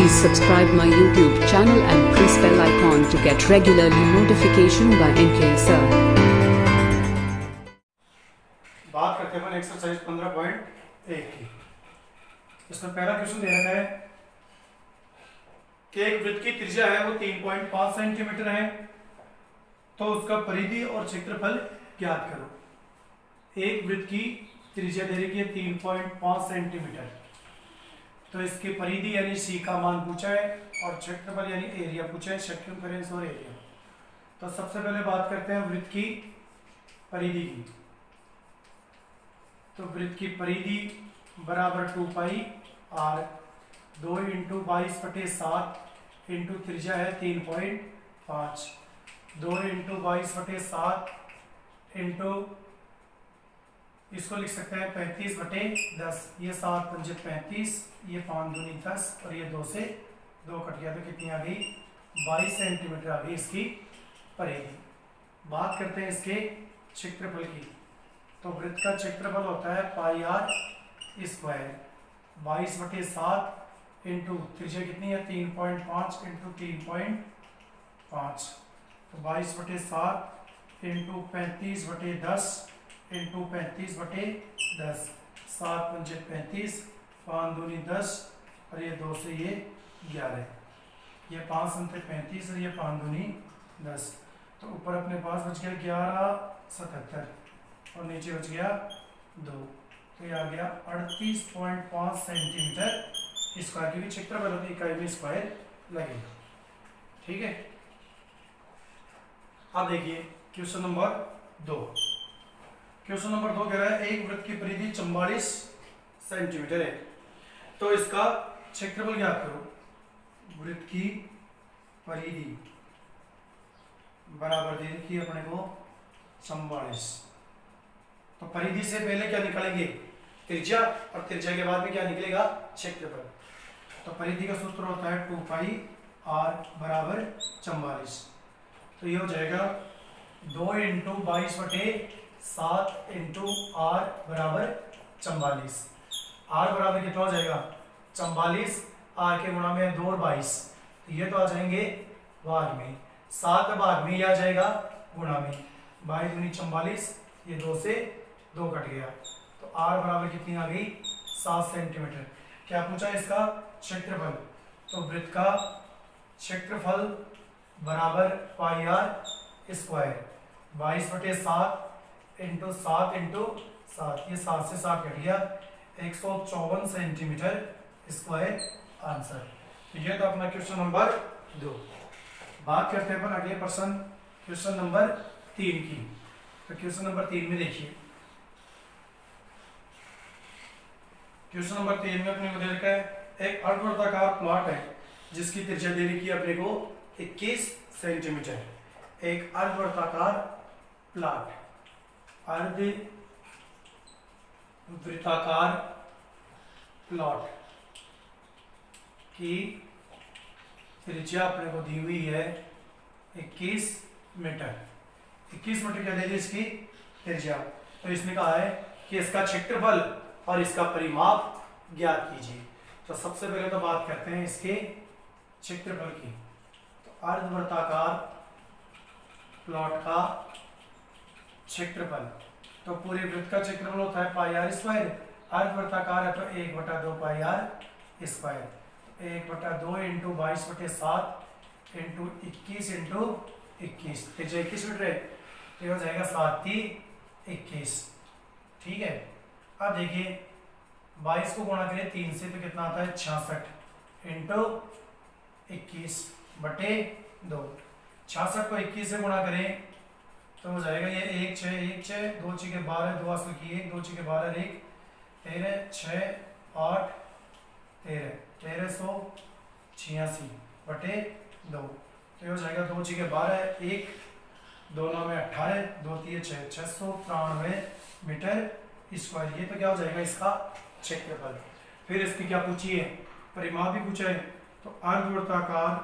Please subscribe my YouTube channel and press bell icon to get regularly notification by NK sir. बात करते हैं exercise 15.1 की। इसमें पहला क्वेश्चन दे रखा है कि एक वृत्त की त्रिज्या है वो 3.5 सेंटीमीटर है, तो उसका परिधि और क्षेत्रफल ज्ञात करो। एक वृत्त की त्रिज्या दे रखी है 3.5 सेंटीमीटर, तो इसकी परिधि यानी सी का मान पूछा है और क्षेत्रफल यानी एरिया पूछा है, सर्कमफेरेंस और एरिया। तो सबसे पहले बात करते हैं वृत्त की परिधि की। तो वृत्त की परिधि बराबर 2 पाई आर, 2 × 22/7 इंटू त्रिज्या है 3.5, 2 × 22/7 इंटू इसको लिख सकते हैं 35/10। ये 7 × 5 = 35, ये 5 × 2 = 10 और ये 2 से 2 कट गया, तो कितनी आ गई 22 सेंटीमीटर आ गई इसकी परिधि। बात करते हैं इसके क्षेत्रफल की। तो वृत्त का क्षेत्रफल होता है पाई आर स्क्वायर, 22/7 इंटू त्रिज्या कितनी है 3.5 इंटू 3.5, तो 22/7 इंटू 35/10 इंटू 35/10, 7 × 5 = 35, 5 × 2 = 10 और ये 2 से ये 11, ये 5 × 35 और ये 5 × 2 = 10। तो ऊपर अपने पास बच गया 1177 और नीचे बच गया 2, तो ये आ गया 38.5 सेंटीमीटर स्क्वायर, क्योंकि क्षेत्रफल होती इकाई में स्क्वायर लगेगा। ठीक है, अब देखिए क्वेश्चन नंबर 2। क्वेश्चन नंबर 2 कह रहा है एक वृत्त की परिधि 44 सेंटीमीटर है, तो इसका क्षेत्रफल ज्ञात करो। वृत्त की परिधि बराबर दे रखी है अपने को 44, तो परिधि से पहले क्या निकालेंगे त्रिज्या, और त्रिज्या के बाद में क्या निकलेगा क्षेत्रफल। तो परिधि का सूत्र होता है 2 पाई आर बराबर 44, तो ये हो जाएगा 2 × 22/7 इंटू आर बराबर 44। आर बराबर कितना हो जाएगा 44, आर के गुणा में 2 और 22, तो ये तो आ जाएंगे भाग में, 7 भाग में ये आ जाएगा गुणा में, 22 × 44, ये 2 से 2 कट गया, तो आर बराबर कितनी आ गई 7 सेंटीमीटर। क्या पूछा इसका क्षेत्रफल, तो वृत्त का क्षेत्रफल बराबर पाई आर स्क्वायर, 22/7 इंटू 7 इंटू 7, ये 7 से 7 कट गया, 154 सेंटीमीटर स्क्वायर आंसर। तो ये तो अपना क्वेश्चन नंबर 2। बात करते हैं अपन अगले प्रश्न क्वेश्चन नंबर 3 की। तो क्वेश्चन नंबर 3 में देखिए, क्वेश्चन नंबर 3 में अपने को दे रखा है एक अर्धवर्ताकार प्लॉट है जिसकी त्रिज्या दे रखी है अपने को 21 सेंटीमीटर। एक अर्धवर्ताकार प्लॉट, अर्धवृत्ताकार प्लॉट की त्रिज्या अपने को दी हुई है 21 मीटर। 21 मीटर क्या दे दी इसकी त्रिज्या, तो इसने कहा है कि इसका क्षेत्रफल और इसका परिमाप ज्ञात कीजिए। तो सबसे पहले तो बात करते हैं इसके क्षेत्रफल की। तो अर्धवृत्ताकार प्लॉट का क्षेत्रफल, तो पूरे वृत्त का क्षेत्रफल होता है पाई आर स्क्वायर, अर्धवृत्ताकार है तो 1/2 pi r square, 1/2 into 22/7 into 21 into 21, त्रिज्या 21 मीटर है, तो ये हो जाएगा 7 × 21। ठीक है, अब देखिए 22 को गुणा करें 3 से तो कितना आता है 66 इंटू 21/2, 66 को 21 से गुणा करें तो हो जाएगा ये 1 6 1 6, 2 6 के 12, 2 असल की 1, 2 6 के 12 1 13, 6 8 13, 1386/2, तो ये हो जाएगा 2 6 के 12, 1 2 9 में 18, 2 3 6, 693 मीटर स्क्वायर। ये तो क्या हो जाएगा इसका क्षेत्रफल। फिर इसकी क्या पूछी है परिमाप भी पूछा है, तो अर्धवृत्ताकार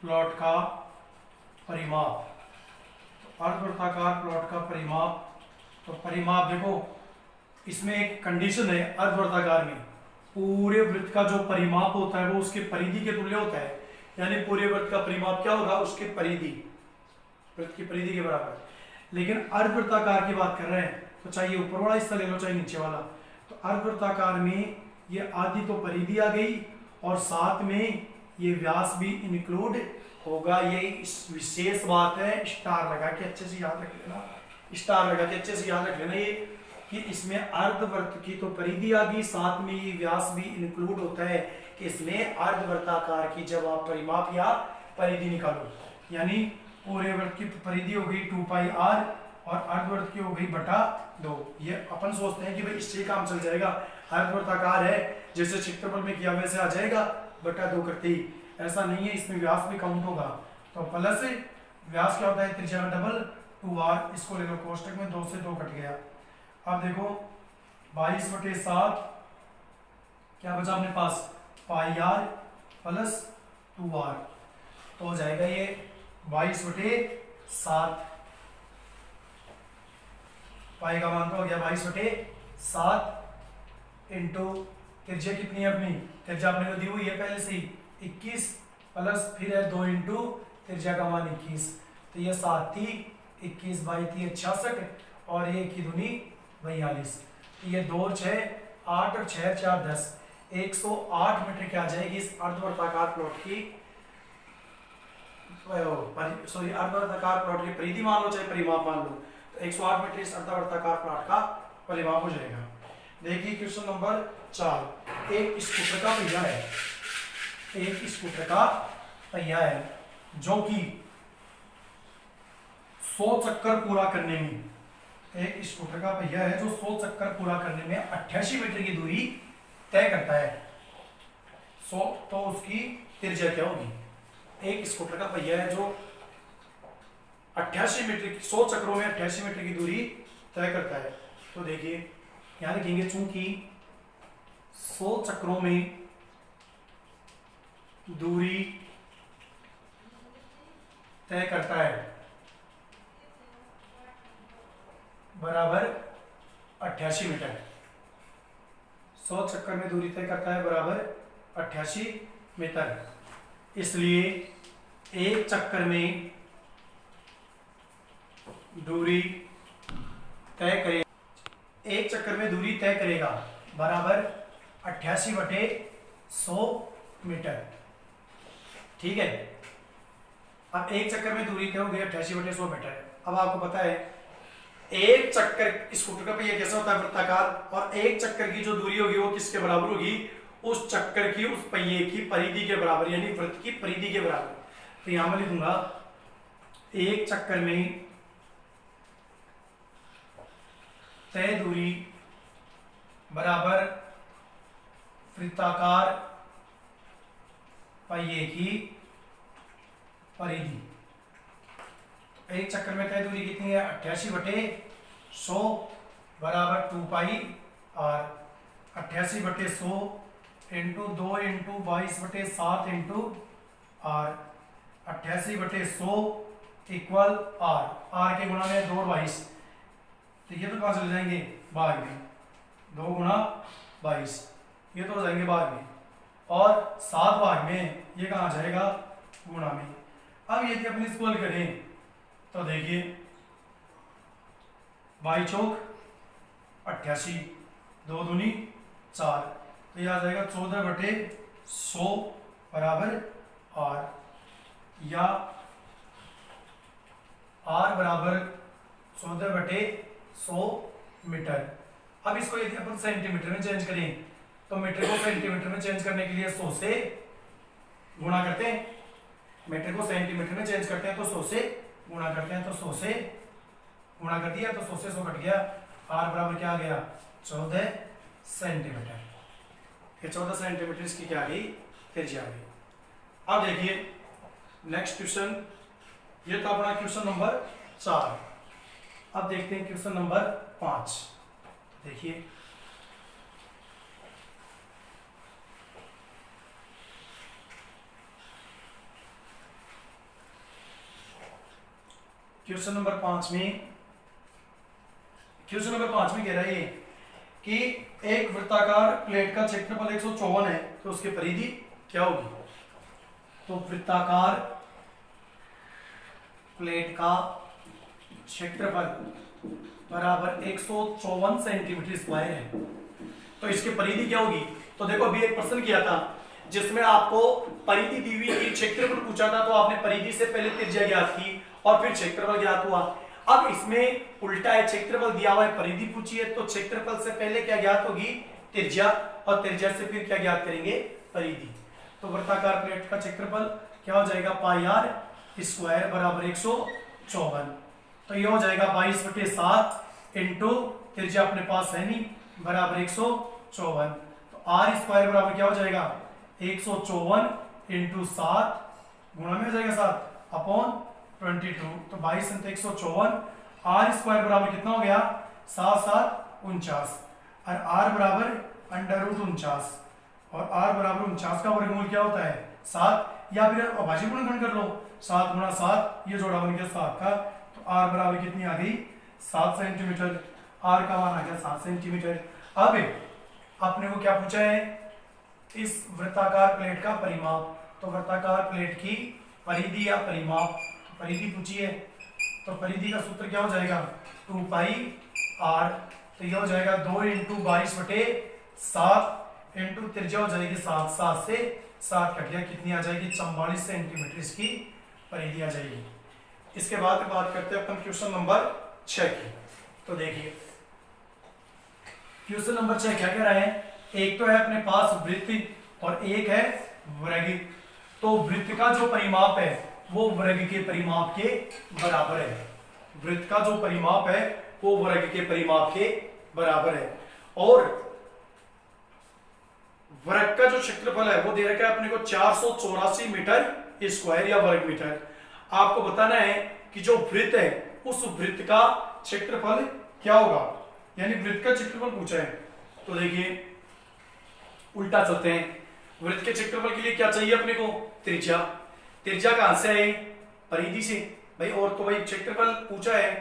प्लॉट का परिमाप, तो अर्धवृत्ताकार प्लॉट का परिमाप, तो परिमाप देखो इसमें एक कंडीशन है अर्धवृत्ताकार में, पूरे वृत्त का जो परिमाप होता है वो उसके परिधि के तुल्य होता है, यानी पूरे वृत्त का परिमाप क्या होगा, उसके परिधि, वृत्त की परिधि के बराबर। लेकिन अर्धवृत्ताकार की बात कर रहे हैं तो चाहिए ऊपर वाला हिस्सा ले लो चाहे नीचे वाला। तो अर्धवृत्ताकार में ये आधी तो परिधि आ गई और साथ में ये व्यास भी इंक्लूड होगा। ये इस विशेष बात है, स्टार लगा के अच्छे से याद रख लेना, स्टार लगा के अच्छे से याद रख लेना ये कि इसमें अर्धवृत्त की तो परिधि आ गई, साथ में ये व्यास भी इंक्लूड होता है कि इसमें अर्धवृत्ताकार की जब आप परिमाप या परिधि निकालो, यानी पूरे वृत्त की परिधि हो गई 2 r और अर्धवृत्त की हो गई बटा 2। ये अपन सोचते हैं कि भाई इससे काम चल जाएगा, अर्धवृत्ताकार है जैसे क्षेत्रफल में किया वैसे आ जाएगा बटा 2 करते ही, ऐसा नहीं है, इसमें व्यास भी काउंट होगा। तो प्लस व्यास क्या होता है, त्रिज्या का डबल 2r, इसको ले लो कोष्टक में, 2 से 2 कट गया। अब देखो 22/7 क्या बचा अपने पास, πr प्लस 2r, तो हो जाएगा ये 22/7, पाई का मान तो हो गया 22/7 इंटू त्रिज्या कितनी है अपनी, त्रिज्या अपने को दी हुई है पहले से ही 21 प्लस फिर है 2 इंटू त्रिज्या का मान 21, तो ये 7 21 बाई 3 66 और ये 1 दूनी 42, ये 2 6 8 और 6 4 10, 108 मीटर क्या आ जाएगी इस अर्धवृत्ताकार प्लॉट की, सॉरी अर्धवृत्ताकार प्लॉट की परिधि मान लो चाहे परिमाप मान लो, तो 108 मीटर इस अर्धवृत्ताकार प्लॉट का परिमाप हो जाएगा। देखिए क्वेश्चन नंबर 4, एक स्कूटर का पहिया है, एक स्कूटर का पहिया है जो कि 100 चक्कर पूरा करने में, एक स्कूटर का पहिया है जो 100 चक्कर पूरा करने में 88 मीटर की दूरी तय करता है, 100, तो उसकी त्रिज्या क्या होगी। एक स्कूटर का पहिया है जो 88 मीटर की 100 चक्रों में 88 मीटर की दूरी तय करता है, तो देखिए यहां लिखेंगे चूंकि 100 चक्रों में दूरी तय करता है बराबर 88 मीटर, 100 चक्कर में दूरी तय करता है बराबर 88 मीटर, इसलिए एक चक्कर में दूरी तय करेगा, एक चक्कर में दूरी तय करेगा बराबर 88/100 मीटर, ठीक है। अब एक चक्कर में दूरी तय हो गई 88/100 मीटर। अब आपको पता है एक चक्कर स्कूटर का पहिया कैसा होता है, वृत्ताकार, और एक चक्कर की जो दूरी होगी वो किसके बराबर होगी, उस चक्कर की उस पहिए की परिधि के बराबर, यानी वृत्त की परिधि के बराबर। तो यहां मैं लिखूंगा एक चक्कर में तय दूरी बराबर वृत्ताकार पहिए की परिधि। एक चक्कर में तय दूरी कितनी है 88/100 बराबर 2πr, 88/100 into 2 into 22/7 into r, 88/100 equal r के गुणा में 2 और 22, तो ये तो कहां चले जाएंगे भाग में, 2 गुणा 22 ये तो हो जाएंगे भाग में, और 7 भाग में ये कहां जाएगा गुणा में। अब यदि अपनी स्कूल करें तो देखिए 22 चौक 88, 2 दूनी 4, तो यह आ जाएगा 14/100 बराबर r, या r बराबर 14/100 मीटर। अब इसको यदि अपन सेंटीमीटर में चेंज करें तो मीटर को सेंटीमीटर में चेंज करने के लिए 100 से गुणा करते हैं, मीटर को सेंटीमीटर में चेंज करते हैं तो 100 से गुणा करते हैं, तो 100 से गुणा कर दिया तो 100 से 100 कट गया, r बराबर क्या आ गया 14 सेंटीमीटर। ये 14 सेंटीमीटर इसकी क्या आ गई त्रिज्या आ गई। अब देखिए नेक्स्ट क्वेश्चन, ये तो अपना क्वेश्चन नंबर 4। अब देखते हैं क्वेश्चन नंबर 5। देखिए क्वेश्चन नंबर 5 में कह रहा है कि एक वृत्ताकार प्लेट का क्षेत्रफल 154 है तो उसकी परिधि क्या होगी? तो वृत्ताकार प्लेट का क्षेत्रफल बराबर 154 सेंटीमीटर स्क्वायर है, तो इसकी परिधि क्या होगी? तो देखो अभी एक प्रश्न किया था जिसमें आपको परिधि दी हुई थी, क्षेत्रफल पूछा था, तो आपने परिधि से पहले त्रिज्या ज्ञात की और फिर क्षेत्रफल ज्ञात हुआ। अब इसमें उल्टा है, क्षेत्रफल दिया हुआ है, परिधि पूछी है, तो क्षेत्रफल से पहले क्या ज्ञात होगी? त्रिज्या, और त्रिज्या से फिर क्या ज्ञात करेंगे? परिधि। तो वृत्ताकार प्लेट का क्षेत्रफल क्या हो जाएगा? पाई आर स्क्वायर बराबर 154। तो ये हो जाएगा 22/7 इंटू त्रिज्या अपने पास है नहीं बराबर 154। तो आर स्क्वायर बराबर क्या हो जाएगा? 154 इंटू 7 गुणा में हो जाएगा 7 अपॉन 22। तो 22 इंटू 154, आर स्क्वायर बराबर कितना हो गया? 7 7 49, और आर बराबर √49, और आर बराबर 49 का वर्गमूल क्या होता है? 7, या फिर अभाज्य गुणनखंड कर लो, 7 गुणा 7, ये जोड़ा बन गया 7 का, तो आर बराबर कितनी आ गई? 7 सेंटीमीटर। आर का मान आ गया 7 सेंटीमीटर। अब आपने को क्या पूछा है? इस वृत्ताकार प्लेट का परिमाप। तो वृत्ताकार प्लेट की परिधि या परिमाप, परिधि पूछी है, तो परिधि का सूत्र क्या हो जाएगा? 2 पाई आर। तो ये हो जाएगा 2 इंटू 22/7 इंटू त्रिज्या हो जाएगी 7, 7 से 7 कट गया, कितनी आ जाएगी? 44 सेंटीमीटर इसकी परिधि आ जाएगी। इसके बाद बात करते हैं अपन क्वेश्चन नंबर 6 की। तो देखिए क्वेश्चन नंबर 6 क्या कह रहा है? एक तो है अपने पास वृत्त और एक है वर्ग। तो वृत्त का जो परिमाप है वो वर्ग के परिमाप के बराबर है। वृत्त का जो परिमाप है वो वर्ग के परिमाप के बराबर है, और वर्ग का जो क्षेत्रफल है वो दे रखा है अपने को 484 मीटर स्क्वायर या वर्ग मीटर। आपको बताना है कि जो वृत्त है उस वृत्त का क्षेत्रफल क्या होगा, यानी वृत्त का क्षेत्रफल पूछा है। तो देखिए उल्टा चलते हैं। वृत्त के क्षेत्रफल के लिए क्या चाहिए अपने को? त्रिज्या। त्रिज्या कहां से है? परिधि से भाई। और तो भाई क्षेत्रफल पूछा है,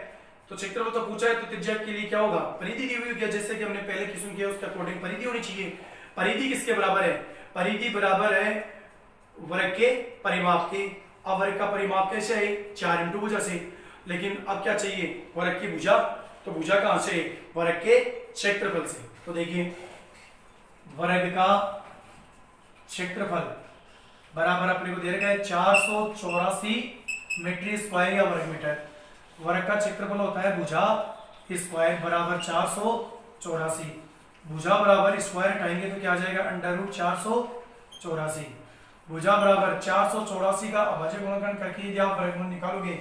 तो क्षेत्रफल तो पूछा है, तो त्रिज्या के लिए क्या होगा? परिधि दी हुई है, जैसे कि हमने पहले क्वेश्चन किया उसके अकॉर्डिंग परिधि होनी चाहिए। परिधि किसके बराबर है? परिधि बराबर है वर्ग के परिमाप के। अब वर्ग का परिमाप कैसे है? 4 इंटू भुजा से। लेकिन अब क्या चाहिए? वर्ग की भुजा। तो भुजा कहां से? वर्ग के क्षेत्रफल से। तो देखिए वर्ग का क्षेत्रफल बराबर अपने को दे रखा है 484 मीटर स्क्वायर या वर्ग मीटर। वर्ग का क्षेत्रफल होता है भुजा स्क्वायर बराबर 484। भुजा बराबर स्क्वायर हटाएंगे तो क्या आ जाएगा? √484। भुजा बराबर 484 का अभाज्य गुणनखंड करके यदि आप वर्गमूल निकालोगे,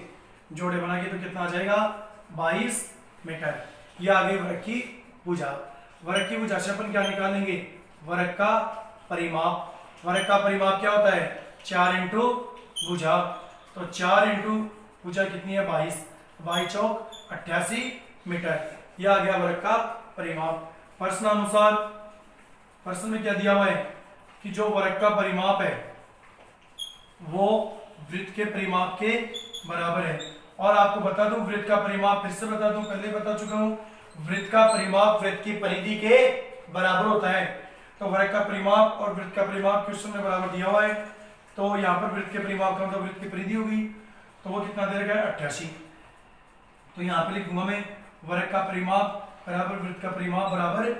जोड़े बना के, तो कितना आ जाएगा? 22 मीटर। ये आ गई वर्ग की भुजा। वर्ग की भुजा से अपन क्या निकालेंगे? वर्ग का परिमाप। वर्ग का परिमाप क्या होता है? 4 इंटू भुजा। तो 4 इंटू भुजा कितनी है? 22, 22 चौक 88 मीटर। यह आ गया वर्ग का परिमाप। प्रश्नानुसार प्रश्न में क्या दिया हुआ है कि जो वर्ग का परिमाप है वो वृत्त के परिमाप के बराबर है। और आपको बता दूं वृत्त का परिमाप, फिर से बता दूं, पहले बता चुका हूं, वृत्त का परिमाप वृत्त की परिधि के बराबर होता है। तो वर्ग का परिमाप और वृत्त का परिमाप क्वेश्चन में बराबर दिया हुआ है, तो यहाँ पर वृत्त के परिमाप का मतलब वृत्त की परिधि होगी, तो वो कितना दे रखा है? 88। तो यहाँ पे लिखूंगा मैं वर्ग का परिमाप बराबर वृत्त का परिमाप बराबर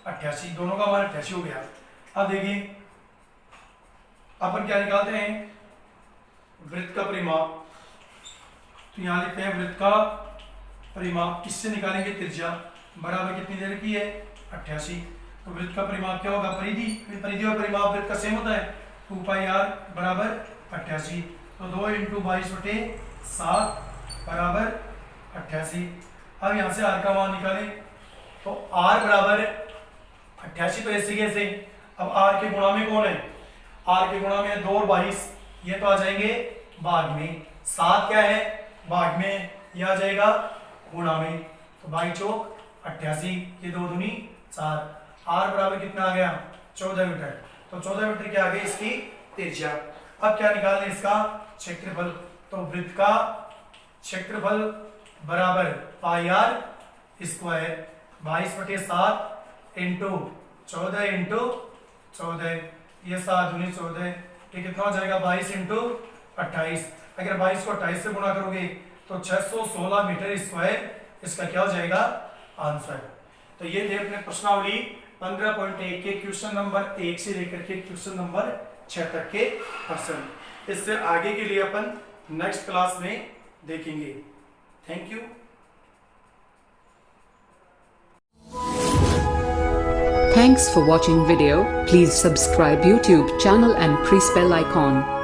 88, दोनों का मान 88 हो गया। अब देखिए अपन क्या निकालते हैं? वृत्त का परिमाप। तो यहाँ लिखते हैं वृत्त का परिमाप किससे निकालेंगे? त्रिज्या बराबर कितनी दे रखी है? 88। तो वृत्त का परिमाप क्या होगा? परिधि। परिधि और परिमाप वृत्त का सेम होता है, 2 पाई आर बराबर 88। तो 2 इंटू 22/7 बराबर 88। अब यहाँ से आर का मान निकालें, तो आर बराबर 88। तो ऐसे कैसे? अब आर के गुणा में कौन है? आर के गुणा में 2 और 22, ये तो आ जाएंगे भाग में। 7 क्या है? भाग में। ये आ जाएगा गुणा में। तो 22 चौक 88, ये 2 दूनी 4। आर बराबर कितना आ गया? 14 मीटर। तो 14 मीटर क्या आ गई? इसकी त्रिज्या। अब क्या निकालना है? इसका क्षेत्रफल। तो वृत्त का क्षेत्रफल बराबर पाई आर स्क्वायर 22/7 इंटू 14 इंटू 14, ये 7 दूनी 14, ये कितना हो जाएगा 22 इंटू 28। अगर 22 को 28 से गुणा करोगे तो 616 मीटर स्क्वायर इसका क्या हो जाएगा आंसर। तो ये थे अपने प्रश्नावली 15.1 के क्वेश्चन नंबर 1 से लेकर के क्वेश्चन नंबर 6 तक के प्रश्न। इससे आगे के लिए अपन नेक्स्ट क्लास में देखेंगे। Thank you. Thanks for watching video. Please subscribe YouTube channel and press bell icon.